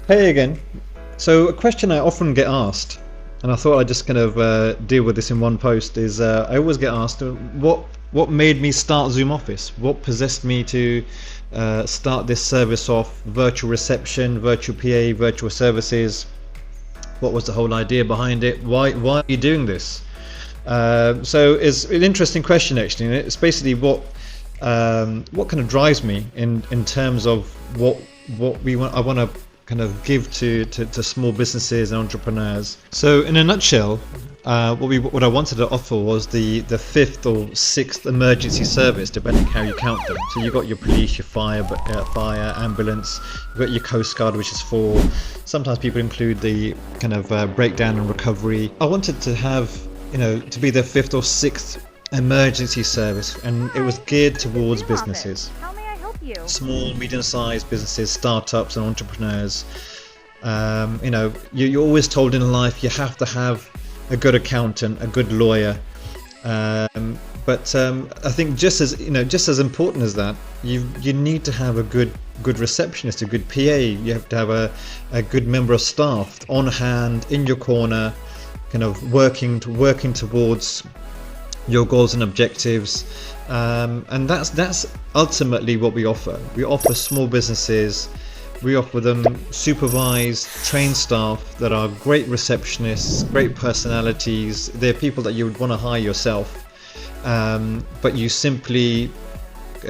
Hey again. So a question I often get asked, and I thought I'd just kind of deal with this in one post, is I always get asked what made me start Zoom Office? What possessed me to start this service off? Virtual reception, virtual PA, virtual services. What was the whole idea behind it? Why are you doing this? So it's an interesting question actually, and it's basically what kind of drives me in terms of what we want. I want to kind of give to small businesses and entrepreneurs. So in a nutshell, what I wanted to offer was the fifth or sixth emergency service, depending how you count them. So you got your police, your fire, ambulance. You've got your coast guard, which is four. Sometimes people include the kind of breakdown and recovery. I wanted to have, to be the fifth or sixth emergency service, and it was geared towards businesses, small, medium-sized businesses, startups, and entrepreneurs. You're always told in life you have to have a good accountant, a good lawyer, but I think just as important as that, you need to have a good receptionist, a good PA. You have to have a good member of staff on hand, in your corner, kind of working towards your goals and objectives, and that's ultimately what we offer. We offer small businesses, we offer them supervised, trained staff that are great receptionists, great personalities. They're people that you would want to hire yourself, but you simply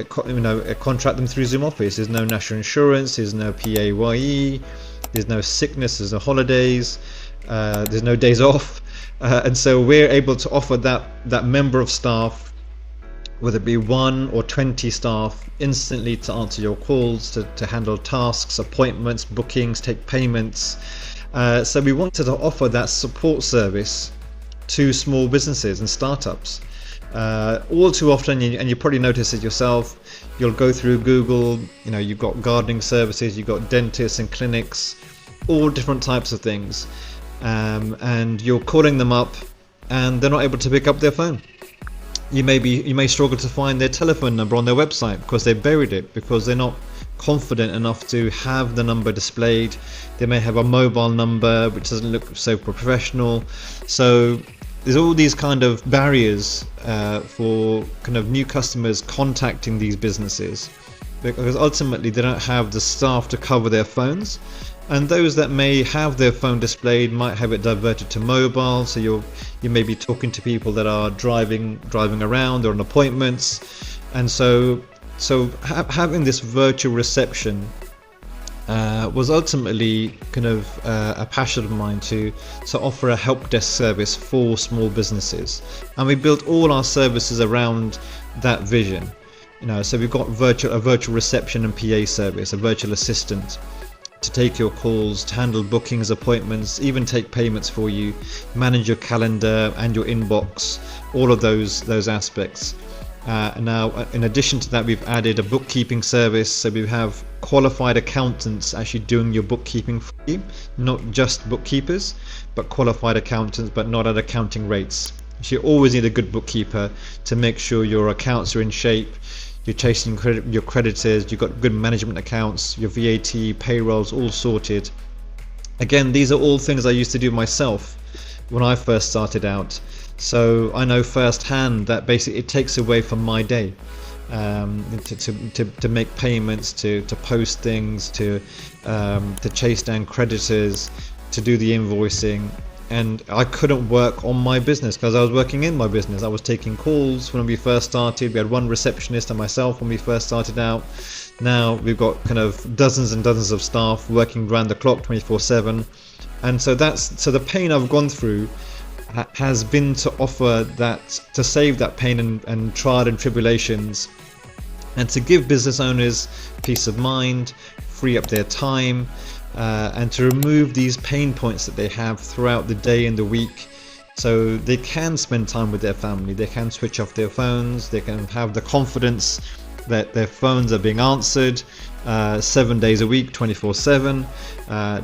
contract them through Zoom Office. There's no national insurance, there's no PAYE, there's no sickness, there's no holidays, there's no days off. And so we're able to offer that member of staff, whether it be 1 or 20 staff, instantly to answer your calls, to handle tasks, appointments, bookings, take payments. So we wanted to offer that support service to small businesses and startups. All too often, and you probably notice it yourself, you'll go through Google, you've got gardening services, you've got dentists and clinics, all different types of things. And you're calling them up and they're not able to pick up their phone. You may struggle to find their telephone number on their website because they buried it, because they're not confident enough to have the number displayed. They may have a mobile number which doesn't look so professional. So there's all these kind of barriers for kind of new customers contacting these businesses, because ultimately they don't have the staff to cover their phones. And those that may have their phone displayed might have it diverted to mobile, so you may be talking to people that are driving around or on appointments. And so having this virtual reception was ultimately kind of a passion of mine to offer a help desk service for small businesses. And we built all our services around that vision. So we've got a virtual reception and PA service, a virtual assistant to take your calls, to handle bookings, appointments, even take payments for you, manage your calendar and your inbox, all of those aspects. Now, in addition to that, we've added a bookkeeping service, so we have qualified accountants actually doing your bookkeeping for you, not just bookkeepers, but qualified accountants, but not at accounting rates. So you always need a good bookkeeper to make sure your accounts are in shape. You're chasing your creditors, you've got good management accounts, your VAT, payrolls all sorted. Again, these are all things I used to do myself when I first started out. So I know firsthand that basically it takes away from my day to make payments, to post things, to chase down creditors, to do the invoicing. And I couldn't work on my business because I was working in my business. I was taking calls when we first started. We had one receptionist and myself when we first started out. Now we've got kind of dozens and dozens of staff working around the clock 24/7. And so the pain I've gone through has been to offer that, to save that pain and trial and tribulations, and to give business owners peace of mind, free up their time, and to remove these pain points that they have throughout the day and the week, so they can spend time with their family, they can switch off their phones, they can have the confidence that their phones are being answered 7 days a week, 24/7.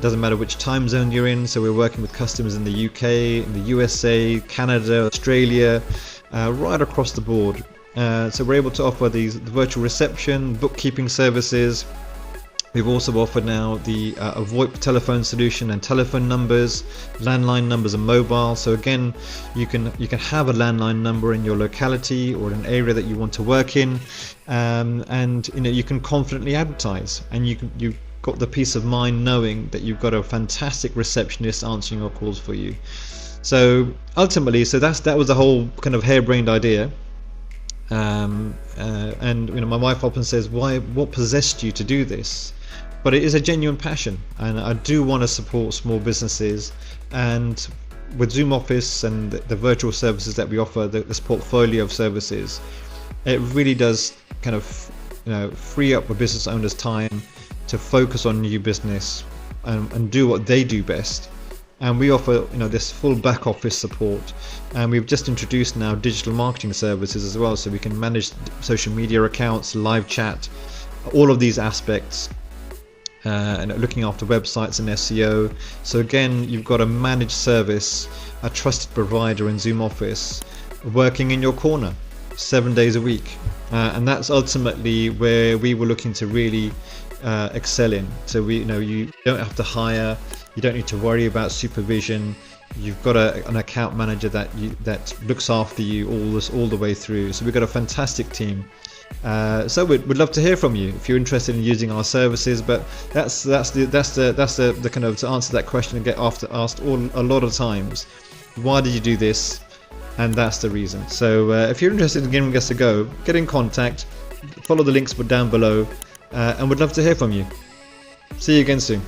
Doesn't matter which time zone you're in. So we're working with customers in the UK, in the USA, Canada, Australia, right across the board. So we're able to offer the virtual reception, bookkeeping services, We've also offered now the a VoIP telephone solution and telephone numbers, landline numbers and mobile. So again, you can have a landline number in your locality or an area that you want to work in, and you can confidently advertise, and you've got the peace of mind knowing that you've got a fantastic receptionist answering your calls for you. So ultimately, that was the whole kind of harebrained idea. And my wife often says, what possessed you to do this? But it is a genuine passion, and I do want to support small businesses. And with Zoom Office and the virtual services that we offer, this portfolio of services, it really does kind of free up a business owner's time to focus on new business and do what they do best. And we offer this full back office support, and we've just introduced now digital marketing services as well, so we can manage social media accounts, live chat, all of these aspects, and looking after websites and SEO. So again, you've got a managed service, a trusted provider in Zoom Office working in your corner 7 days a week, and that's ultimately where we were looking to really excel in. So you don't have to hire, you don't need to worry about supervision. You've got an account manager that looks after you all the way through. So we've got a fantastic team. So we'd love to hear from you if you're interested in using our services. But that's the kind of, to answer that question and get asked a lot of times, why did you do this? And that's the reason. So if you're interested in giving us a go, get in contact, follow the links down below, and we'd love to hear from you. See you again soon.